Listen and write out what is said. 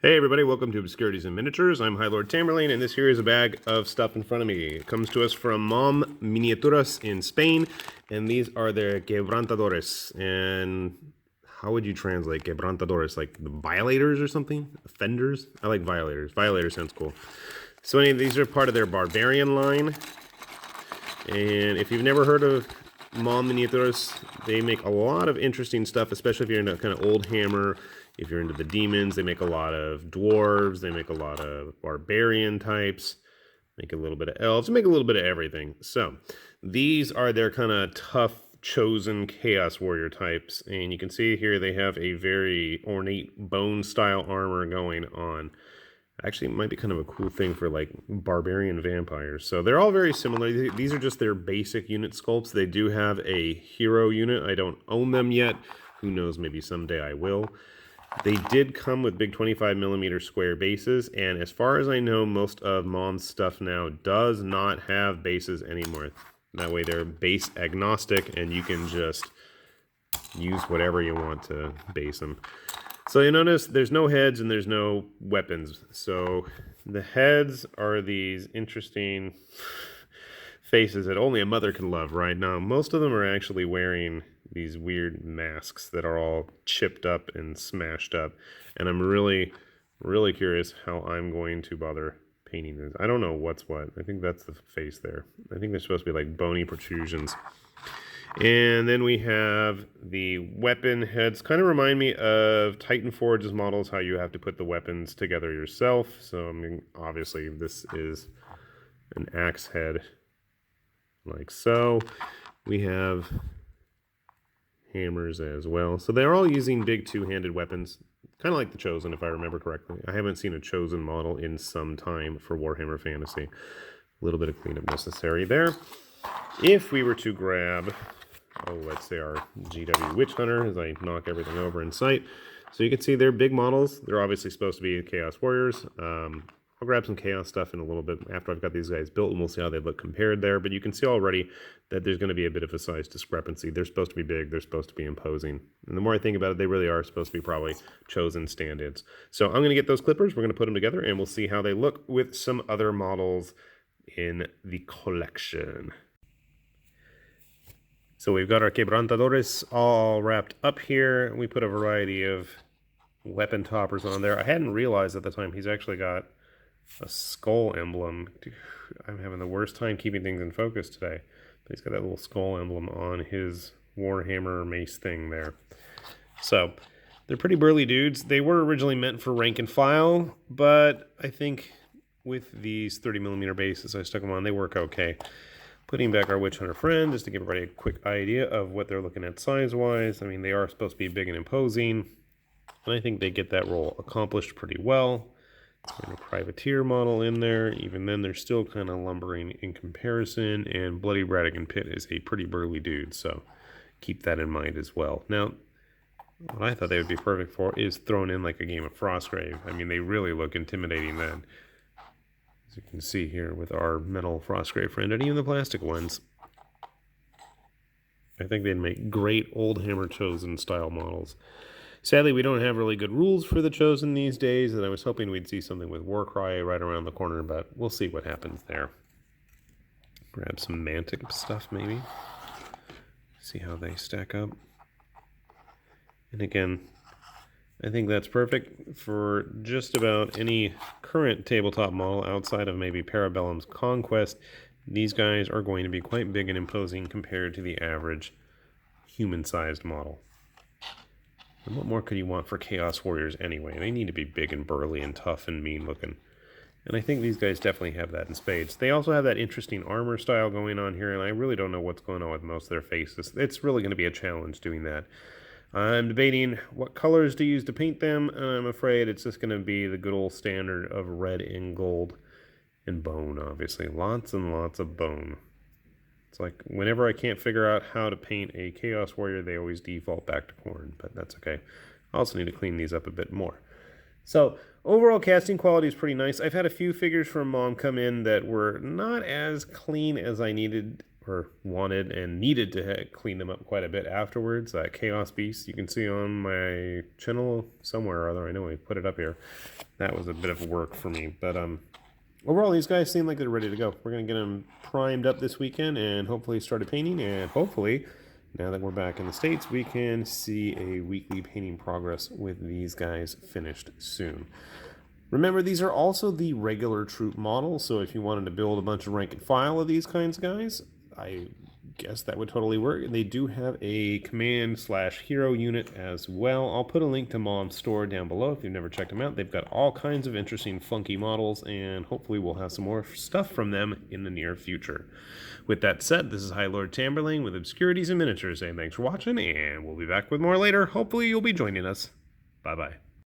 Hey everybody, welcome to Obscurities and Miniatures. I'm High Lord Tamerlane, and this here is a bag of stuff in front of me. It comes to us from Mom Miniaturas in Spain, and these are their Quebrantadores. And how would you translate Quebrantadores? Like the violators or something? Offenders? I like violators. Violators sounds cool. So anyway, these are part of their Barbarian line. And if you've never heard of Mom Miniaturas, they make a lot of interesting stuff, especially if you're into kind of old hammer. If you're into the demons, they make a lot of dwarves. They make a lot of barbarian types. Make a little bit of elves. Make a little bit of everything. So these are their kind of tough, chosen chaos warrior types. And you can see here they have a very ornate bone-style armor going on. Actually, it might be kind of a cool thing for like barbarian vampires. So they're all very similar. These are just their basic unit sculpts. They do have a hero unit. I don't own them yet. Who knows, maybe someday I will. They did come with big 25mm square bases, and as far as I know, most of Mom's stuff now does not have bases anymore. That way they're base agnostic, and you can just use whatever you want to base them. So you notice there's no heads and there's no weapons. So the heads are these interesting faces that only a mother can love, right? Now, most of them are actually wearing these weird masks that are all chipped up and smashed up. And I'm really, really curious how I'm going to bother painting this. I don't know what's what. I think that's the face there. I think they're supposed to be like bony protrusions. And then we have the weapon heads. Kind of remind me of Titan Forge's models, how you have to put the weapons together yourself. So, I mean, obviously this is an axe head, like so. We have hammers as well. So they're all using big two-handed weapons, kind of like the Chosen, if I remember correctly. I haven't seen a Chosen model in some time for Warhammer Fantasy. A little bit of cleanup necessary there. If we were to grab, let's say our GW Witch Hunter, as I knock everything over in sight. So you can see they're big models. They're obviously supposed to be Chaos Warriors. I'll grab some Chaos stuff in a little bit after I've got these guys built, and we'll see how they look compared there. But you can see already that there's going to be a bit of a size discrepancy. They're supposed to be big. They're supposed to be imposing. And the more I think about it, they really are supposed to be probably Chosen stand-ins. So I'm going to get those clippers. We're going to put them together, and we'll see how they look with some other models in the collection. So we've got our Quebrantadores all wrapped up here. We put a variety of weapon toppers on there. I hadn't realized at the time he's actually got a skull emblem. Dude, I'm having the worst time keeping things in focus today. But he's got that little skull emblem on his Warhammer mace thing there. So they're pretty burly dudes. They were originally meant for rank and file, but I think with these 30mm bases I stuck them on, they work okay. Putting back our Witch Hunter friend, just to give everybody a quick idea of what they're looking at size-wise. I mean, they are supposed to be big and imposing, and I think they get that role accomplished pretty well. And a Privateer model in there. Even then, they're still kind of lumbering in comparison, and Bloody Radigan Pit is a pretty burly dude, so keep that in mind as well. Now, what I thought they would be perfect for is thrown in like a game of Frostgrave. I mean, they really look intimidating then. As you can see here with our metal Frostgrave friend, and even the plastic ones. I think they'd make great old Hammer Chosen style models. Sadly, we don't have really good rules for the Chosen these days, and I was hoping we'd see something with WarCry right around the corner, but we'll see what happens there. Grab some Mantic stuff, maybe. See how they stack up. And again, I think that's perfect for just about any current tabletop model outside of maybe Parabellum's Conquest. These guys are going to be quite big and imposing compared to the average human-sized model. And what more could you want for Chaos Warriors anyway? They need to be big and burly and tough and mean looking. And I think these guys definitely have that in spades. They also have that interesting armor style going on here, and I really don't know what's going on with most of their faces. It's really going to be a challenge doing that. I'm debating what colors to use to paint them, and I'm afraid it's just going to be the good old standard of red and gold and bone, obviously. Lots and lots of bone. It's like whenever I can't figure out how to paint a Chaos Warrior, they always default back to corn, but that's okay. I also need to clean these up a bit more. So overall casting quality is pretty nice. I've had a few figures from Mom come in that were not as clean as I needed or wanted and needed to clean them up quite a bit afterwards. Chaos Beast, you can see on my channel somewhere or other. I know I put it up here. That was a bit of work for me, but overall, these guys seem like they're ready to go. We're going to get them primed up this weekend and hopefully started painting, and hopefully, now that we're back in the States, we can see a weekly painting progress with these guys finished soon. Remember, these are also the regular troop models, so if you wanted to build a bunch of rank and file of these kinds of guys, I guess that would totally work. They do have a command/hero unit as well. I'll put a link to Mom's store down below if you've never checked them out. They've got all kinds of interesting, funky models, and hopefully we'll have some more stuff from them in the near future. With that said, this is High Lord Tamberlane with Obscurities and Miniatures, saying thanks for watching, and we'll be back with more later. Hopefully you'll be joining us. Bye-bye.